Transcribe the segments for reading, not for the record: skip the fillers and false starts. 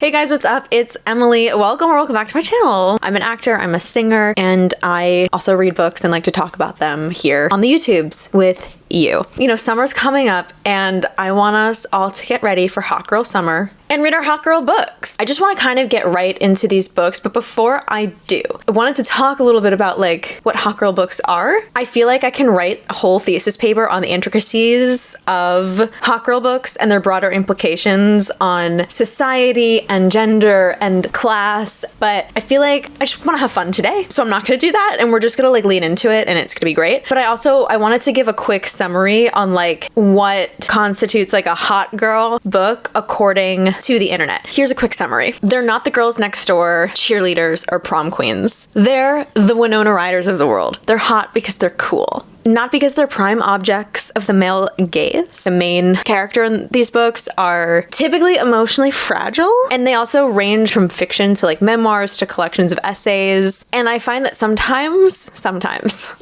Hey guys, what's up? It's Emily. Welcome back to my channel. I'm an actor, I'm a singer, and I also read books and like to talk about them here on the YouTubes with you. You know, summer's coming up and I want us all to get ready for Hot Girl Summer and read our Hot Girl books. I just want to kind of get right into these books, but before I do, I wanted to talk a little bit about like what Hot Girl books are. I feel like I can write a whole thesis paper on the intricacies of Hot Girl books and their broader implications on society and gender and class, but I feel like I just want to have fun today, so I'm not going to do that, and we're just going to like lean into it and it's going to be great. But I wanted to give a quick summary on like what constitutes like a hot girl book according to the internet. Here's a quick summary. They're not the girls next door, cheerleaders, or prom queens. They're the Winona Ryders of the world. They're hot because they're cool, not because they're prime objects of the male gaze. The main character in these books are typically emotionally fragile, and they also range from fiction to like memoirs to collections of essays. And I find that sometimes,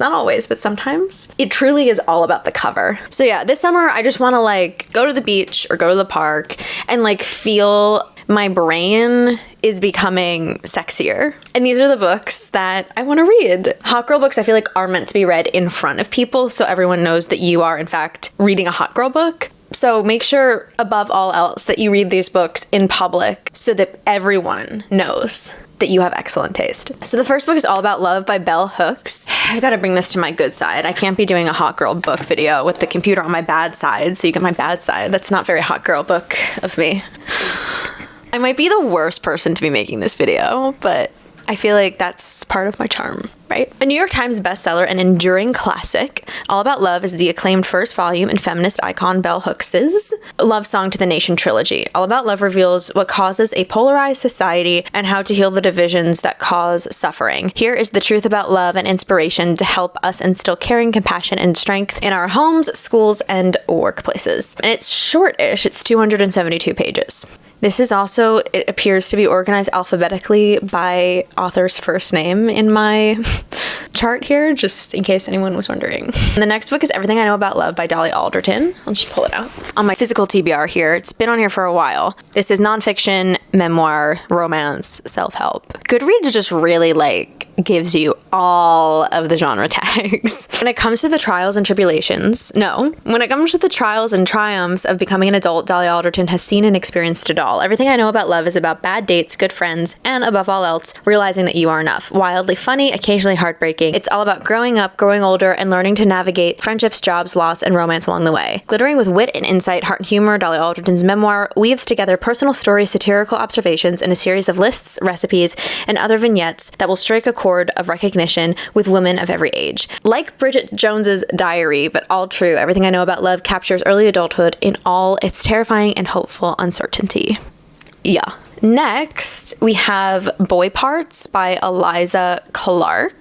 not always, but sometimes, it truly is all about the cover. So yeah, this summer I just want to like go to the beach or go to the park and like feel my brain is becoming sexier. And these are the books that I want to read. Hot girl books I feel like are meant to be read in front of people so everyone knows that you are in fact reading a hot girl book. So make sure above all else that you read these books in public so that everyone knows that you have excellent taste. So the first book is All About Love by Bell Hooks. I've got to bring this to my good side. I can't be doing a hot girl book video with the computer on my bad side, so you get my bad side. That's not very hot girl book of me. I might be the worst person to be making this video, but I feel like that's part of my charm, right? A New York Times bestseller and enduring classic, All About Love is the acclaimed first volume in feminist icon Bell Hooks's Love Song to the Nation trilogy. All About Love reveals what causes a polarized society and how to heal the divisions that cause suffering. Here is the truth about love and inspiration to help us instill caring, compassion, and strength in our homes, schools, and workplaces. And it's shortish. It's 272 pages. This is also, it appears to be organized alphabetically by author's first name in my chart here, just in case anyone was wondering. And the next book is Everything I Know About Love by Dolly Alderton. I'll just pull it out. On my physical TBR here, it's been on here for a while. This is nonfiction, memoir, romance, self-help. Goodreads just really like gives you all of the genre tags. When it comes to the trials and tribulations, when it comes to the trials and triumphs of becoming an adult, Dolly Alderton has seen and experienced it all. Everything I Know About Love is about bad dates, good friends, and above all else, realizing that you are enough. Wildly funny, occasionally heartbreaking. It's all about growing up, growing older, and learning to navigate friendships, jobs, loss, and romance along the way. Glittering with wit and insight, heart and humor, Dolly Alderton's memoir weaves together personal stories, satirical observations, and a series of lists, recipes, and other vignettes that will strike a chord of recognition with women of every age. Like Bridget Jones's Diary, but all true, Everything I Know About Love captures early adulthood in all its terrifying and hopeful uncertainty. Yeah. Next, we have Boy Parts by Eliza Clark.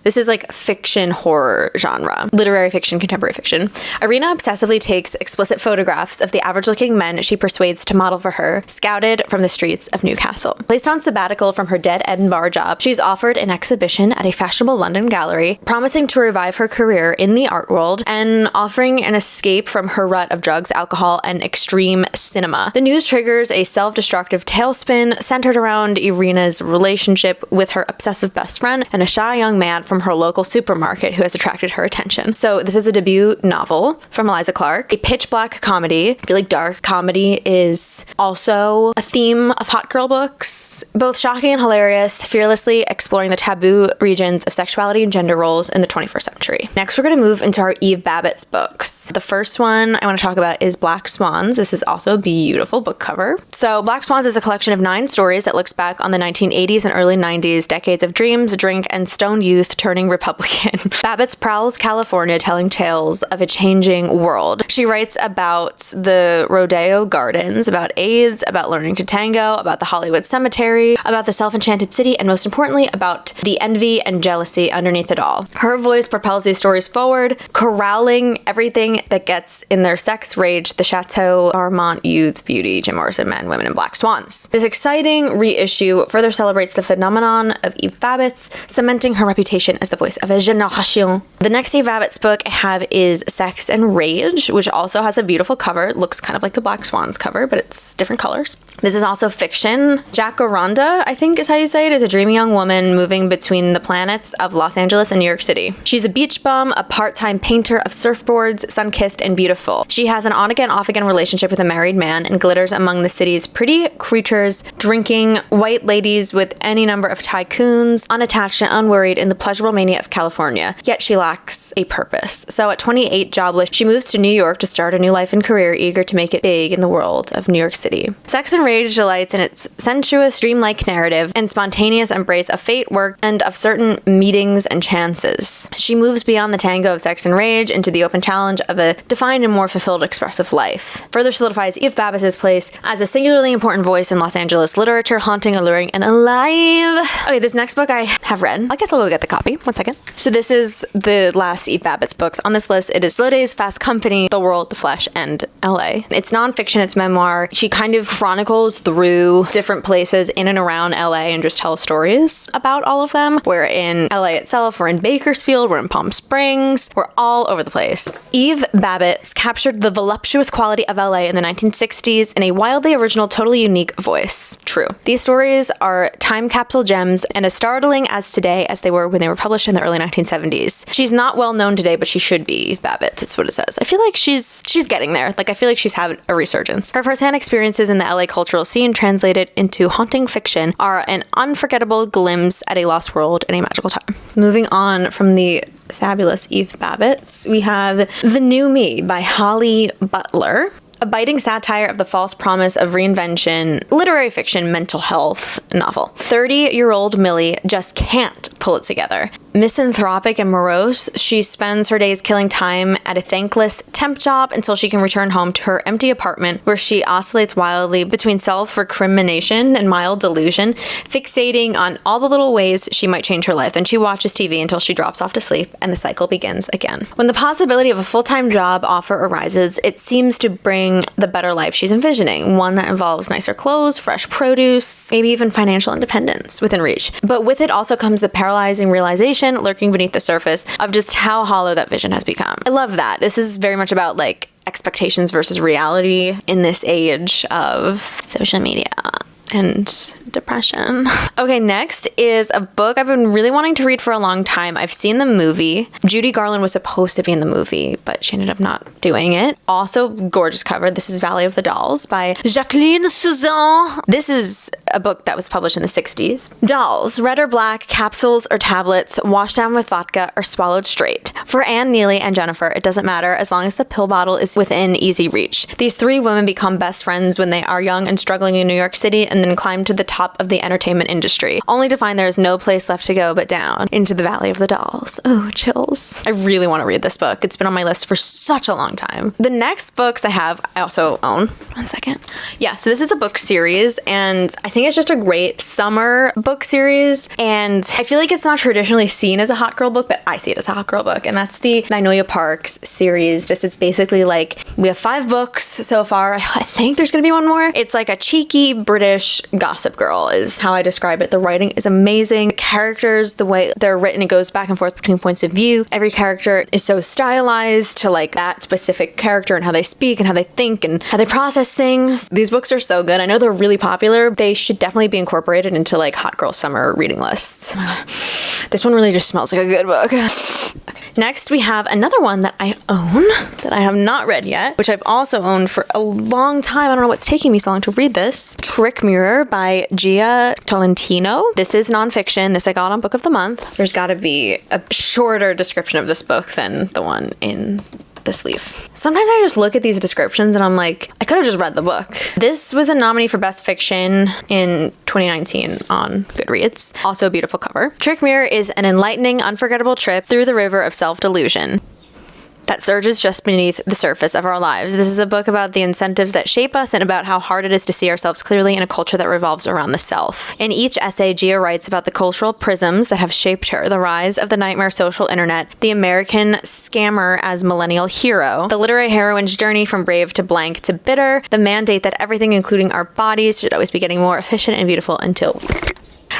This is like fiction horror genre, literary fiction, contemporary fiction. Irina obsessively takes explicit photographs of the average-looking men she persuades to model for her, scouted from the streets of Newcastle. Placed on sabbatical from her dead-end bar job, she's offered an exhibition at a fashionable London gallery, promising to revive her career in the art world and offering an escape from her rut of drugs, alcohol, and extreme cinema. The news triggers a self-destructive tailspin centered around Irina's relationship with her obsessive best friend and a shy young man from her local supermarket who has attracted her attention. So this is a debut novel from Eliza Clark, a pitch black comedy. I feel like dark comedy is also a theme of hot girl books. Both shocking and hilarious, fearlessly exploring the taboo regions of sexuality and gender roles in the 21st century. Next, we're going to move into our Eve Babitz books. The first one I want to talk about is Black Swans. This is also a beautiful book cover. So Black Swans is a collection of 9 stories that looks back on the 1980s and early 90s, decades of dreams, drink, and stoned youth turning Republican. Babitz prowls California telling tales of a changing world. She writes about the rodeo gardens, about AIDS, about learning to tango, about the Hollywood cemetery, about the self-enchanted city, and most importantly, about the envy and jealousy underneath it all. Her voice propels these stories forward, corralling everything that gets in their sex rage, the Chateau Marmont youth, beauty, Jim Morrison men, women, and black swans. This exciting reissue further celebrates the phenomenon of Eve Babitz, cementing her reputation generation as the voice of a génération. The next Eve Babitz book I have is Sex and Rage, which also has a beautiful cover. It looks kind of like the Black Swans cover, but it's different colors. This is also fiction. Jacaranda, I think is how you say it, is a dreamy young woman moving between the planets of Los Angeles and New York City. She's a beach bum, a part-time painter of surfboards, sun-kissed and beautiful. She has an on-again, off-again relationship with a married man and glitters among the city's pretty creatures, drinking white ladies with any number of tycoons, unattached and unworried in the pleasurable mania of California. Yet she lacks a purpose. So at 28, jobless, she moves to New York to start a new life and career, eager to make it big in the world of New York City. Sex and Rage delights in its sensuous, dreamlike narrative and spontaneous embrace of fate, work, and of certain meetings and chances. She moves beyond the tango of Sex and Rage into the open challenge of a defined and more fulfilled expressive life. Further solidifies Eve Babitz's place as a singularly important voice in Los Angeles literature, haunting, alluring, and alive. Okay, this next book I have read. I guess I'll go get the copy. 1 second. So this is the last Eve Babitz books on this list. It is Slow Days, Fast Company, The World, The Flesh, and LA. It's nonfiction, it's memoir. She kind of chronicles through different places in and around LA and just tells stories about all of them. We're in LA itself, we're in Bakersfield, we're in Palm Springs, we're all over the place. Eve Babitz captured the voluptuous quality of LA in the 1960s in a wildly original, totally unique voice. True. These stories are time capsule gems and as startling as today as they were when they were published in the early 1970s. She's not well known today, but she should be. Eve Babitz, that's what it says. I feel like she's getting there. Like, I feel like she's had a resurgence. Her firsthand experiences in the LA cultural scene translated into haunting fiction are an unforgettable glimpse at a lost world and a magical time. Moving on from the fabulous Eve Babitz, we have The New Me by Holly Butler. A biting satire of the false promise of reinvention, literary fiction, mental health novel. 30-year-old Millie just can't pull it together. Misanthropic and morose, she spends her days killing time at a thankless temp job until she can return home to her empty apartment where she oscillates wildly between self-recrimination and mild delusion, fixating on all the little ways she might change her life, and she watches TV until she drops off to sleep and the cycle begins again. When the possibility of a full-time job offer arises, it seems to bring the better life she's envisioning, one that involves nicer clothes, fresh produce, maybe even financial independence within reach. But with it also comes the paralyzing realization lurking beneath the surface of just how hollow that vision has become. I love that. This is very much about like expectations versus reality in this age of social media and depression. Okay, next is a book I've been really wanting to read for a long time. I've seen the movie. Judy Garland was supposed to be in the movie, but she ended up not doing it. Also, gorgeous cover. This is Valley of the Dolls by Jacqueline Suzanne. This is a book that was published in the 60s. Dolls, red or black, capsules or tablets, washed down with vodka or swallowed straight. For Anne, Neely, and Jennifer, it doesn't matter as long as the pill bottle is within easy reach. These three women become best friends when they are young and struggling in New York City, and then climb to the top of the entertainment industry, only to find there is no place left to go but down into the Valley of the Dolls. Oh, chills. I really want to read this book. It's been on my list for such a long time. The next books I have, I also own. 1 second. Yeah, so this is the book series, and I think it's just a great summer book series, and I feel like it's not traditionally seen as a hot girl book, but I see it as a hot girl book, and that's the Magnolia Parks series. This is basically like, we have 5 books so far. I think there's gonna be one more. It's like a cheeky British Gossip Girl is how I describe it. The writing is amazing. The characters, the way they're written, it goes back and forth between points of view. Every character is so stylized to like that specific character and how they speak and how they think and how they process things. These books are so good. I know they're really popular. They should definitely be incorporated into like hot girl summer reading lists. Oh my God. This one really just smells like a good book. Okay. Next, we have another one that I own that I have not read yet, which I've also owned for a long time. I don't know what's taking me so long to read this. Trick Mirror by Gia Tolentino. This is nonfiction. This I got on Book of the Month. There's got to be a shorter description of this book than the one in the sleeve. Sometimes I just look at these descriptions and I'm like, I could have just read the book. This was a nominee for Best Fiction in 2019 on Goodreads. Also a beautiful cover. Trick Mirror is an enlightening, unforgettable trip through the river of self-delusion that surges just beneath the surface of our lives. This is a book about the incentives that shape us and about how hard it is to see ourselves clearly in a culture that revolves around the self. In each essay, Gia writes about the cultural prisms that have shaped her, the rise of the nightmare social internet, the American scammer as millennial hero, the literary heroine's journey from brave to blank to bitter, the mandate that everything, including our bodies, should always be getting more efficient and beautiful until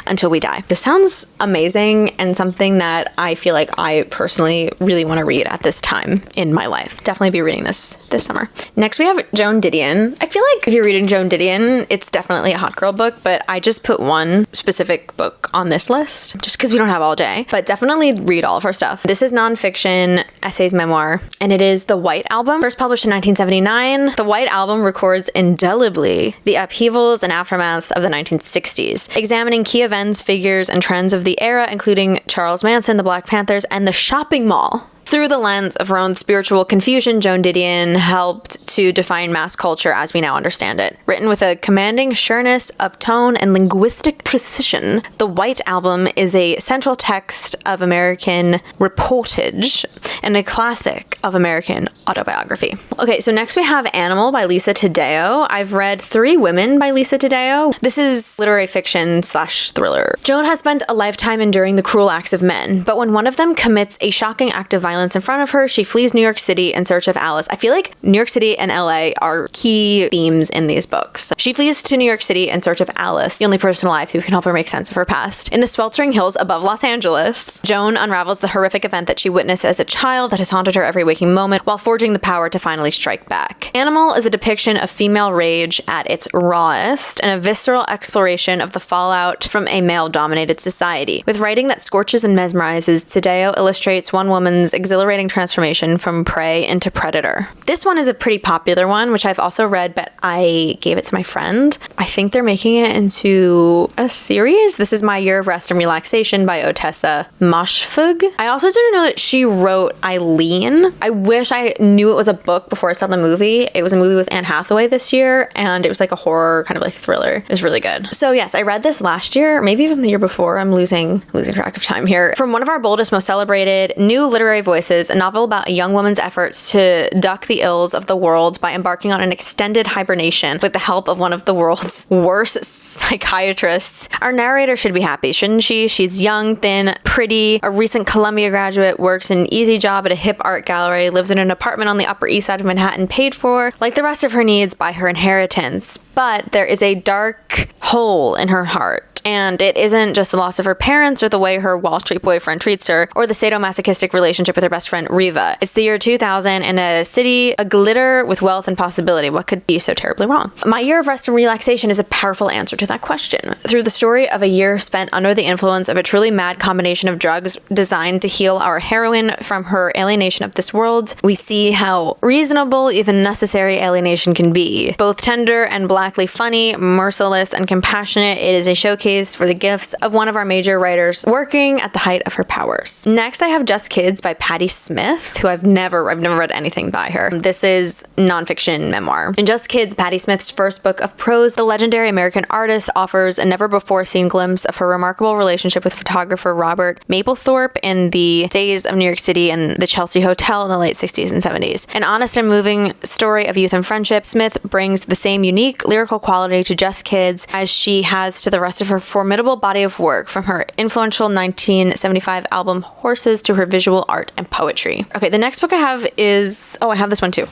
until we die. This sounds amazing and something that I feel like I personally really want to read at this time in my life. Definitely be reading this summer. Next we have Joan Didion. I feel like if you're reading Joan Didion, it's definitely a hot girl book, but I just put one specific book on this list just because we don't have all day, but definitely read all of her stuff. This is nonfiction, essays, memoir, and it is The White Album. First published in 1979, The White Album records indelibly the upheavals and aftermaths of the 1960s, examining key events, figures, and trends of the era, including Charles Manson, the Black Panthers, and the shopping mall. Through the lens of her own spiritual confusion, Joan Didion helped to define mass culture as we now understand it. Written with a commanding sureness of tone and linguistic precision, The White Album is a central text of American reportage and a classic of American autobiography. Okay, so next we have Animal by Lisa Taddeo. I've read Three Women by Lisa Taddeo. This is literary fiction / thriller. Joan has spent a lifetime enduring the cruel acts of men, but when one of them commits a shocking act of violence in front of her, she flees New York City in search of Alice. I feel like New York City and LA are key themes in these books. She flees to New York City in search of Alice, the only person alive who can help her make sense of her past. In the sweltering hills above Los Angeles, Joan unravels the horrific event that she witnessed as a child that has haunted her every waking moment while forging the power to finally strike back. Animal is a depiction of female rage at its rawest and a visceral exploration of the fallout from a male-dominated society. With writing that scorches and mesmerizes, Taddeo illustrates one woman's exhilarating transformation from prey into predator. This one is a pretty popular one, which I've also read, but I gave it to my friend. I think they're making it into a series. This is My Year of Rest and Relaxation by Otessa Moshfegh. I also didn't know that she wrote Eileen. I wish I knew it was a book before I saw the movie. It was a movie with Anne Hathaway this year, and it was like a horror kind of like thriller. It was really good. So yes, I read this last year, maybe even the year before. I'm losing track of time here. From one of our boldest, most celebrated new literary voices, a novel about a young woman's efforts to duck the ills of the world by embarking on an extended hibernation with the help of one of the world's worst psychiatrists. Our narrator should be happy, shouldn't she? She's young, thin, pretty, a recent Columbia graduate, works an easy job at a hip art gallery, lives in an apartment on the Upper East Side of Manhattan paid for, like the rest of her needs, by her inheritance. But there is a dark hole in her heart. And it isn't just the loss of her parents or the way her Wall Street boyfriend treats her or the sadomasochistic relationship with her best friend Riva. It's the year 2000 and a city aglitter with wealth and possibility. What could be so terribly wrong? My Year of Rest and Relaxation is a powerful answer to that question. Through the story of a year spent under the influence of a truly mad combination of drugs designed to heal our heroine from her alienation of this world, we see how reasonable, even necessary alienation can be. Both tender and blackly funny, merciless and compassionate, it is a showcase for the gifts of one of our major writers working at the height of her powers. Next, I have Just Kids by Patti Smith, who I've never read anything by her. This is nonfiction memoir. In Just Kids, Patti Smith's first book of prose, the legendary American artist offers a never-before-seen glimpse of her remarkable relationship with photographer Robert Mapplethorpe in the days of New York City and the Chelsea Hotel in the late 60s and 70s. An honest and moving story of youth and friendship, Smith brings the same unique lyrical quality to Just Kids as she has to the rest of her formidable body of work, from her influential 1975 album Horses to her visual art and poetry. Okay, the next book I have is... oh, I have this one too.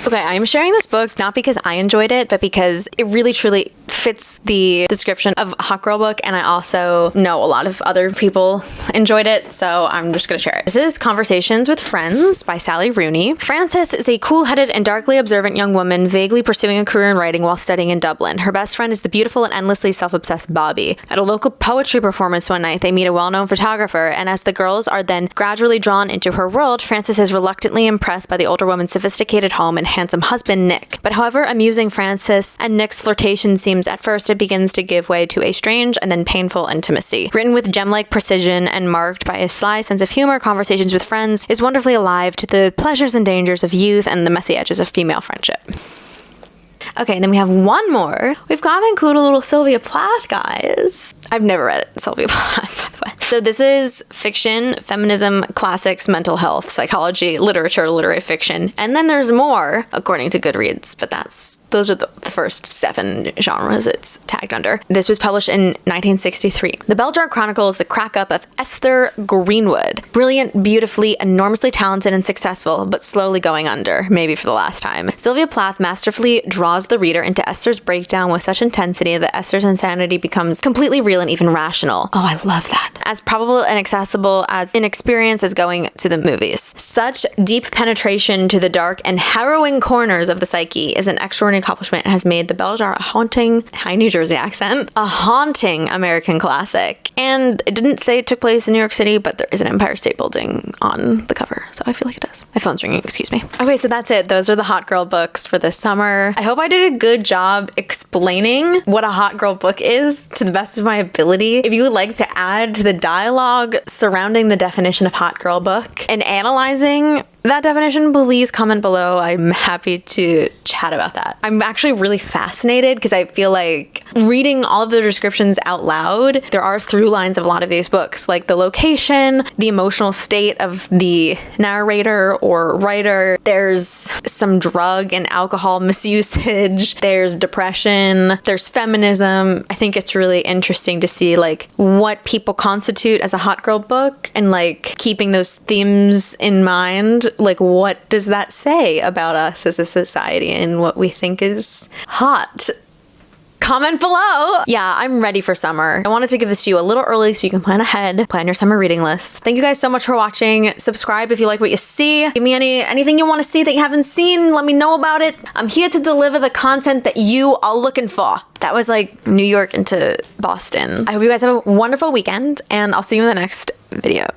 Okay, I am sharing this book not because I enjoyed it, but because it really truly fits the description of a hot girl book, and I also know a lot of other people enjoyed it, so I'm just gonna share it. This is Conversations with Friends by Sally Rooney. Frances is a cool-headed and darkly observant young woman vaguely pursuing a career in writing while studying in Dublin. Her best friend is the beautiful and endlessly self-obsessed Bobby. At a local poetry performance one night, they meet a well-known photographer, and as the girls are then gradually drawn into her world, Frances is reluctantly impressed by the older woman's sophisticated home and handsome husband, Nick. But however amusing Frances and Nick's flirtation seems at first, it begins to give way to a strange and then painful intimacy. Written with gem-like precision and marked by a sly sense of humor, Conversations with Friends is wonderfully alive to the pleasures and dangers of youth and the messy edges of female friendship. Okay, and then we have one more. We've got to include a little Sylvia Plath, guys. I've never read Sylvia Plath, by the way. So this is fiction, feminism, classics, mental health, psychology, literature, literary fiction. And then there's more, according to Goodreads, but those are the first 7 genres it's tagged under. This was published in 1963. The Bell Jar chronicles the crack up of Esther Greenwood. Brilliant, beautifully, enormously talented and successful, but slowly going under, maybe for the last time. Sylvia Plath masterfully draws the reader into Esther's breakdown with such intensity that Esther's insanity becomes completely real and even rational. Oh, I love that. As probable and accessible as an experience as going to the movies. Such deep penetration to the dark and harrowing corners of the psyche is an extraordinary accomplishment and has made the Bell Jar a haunting, high New Jersey accent, a haunting American classic. And it didn't say it took place in New York City, but there is an Empire State Building on the cover, so I feel like it does. My phone's ringing, excuse me. Okay, so that's it. Those are the hot girl books for this summer. I hope I did a good job explaining what a hot girl book is to the best of my ability. If you would like to add to the dialogue surrounding the definition of hot girl book and analyzing that definition, please comment below. I'm happy to chat about that. I'm actually really fascinated because I feel like reading all of the descriptions out loud, there are through lines of a lot of these books, like the location, the emotional state of the narrator or writer. There's some drug and alcohol misusage. There's depression. There's feminism. I think it's really interesting to see like what people constitute as a hot girl book and like keeping those themes in mind. Like, what does that say about us as a society and what we think is hot? Comment below. Yeah, I'm ready for summer. I wanted to give this to you a little early so you can plan ahead, plan your summer reading list. Thank you guys so much for watching. Subscribe if you like what you see. Give me anything you want to see that you haven't seen. Let me know about it. I'm here to deliver the content that you are looking for. That was like New York into Boston. I hope you guys have a wonderful weekend and I'll see you in the next video.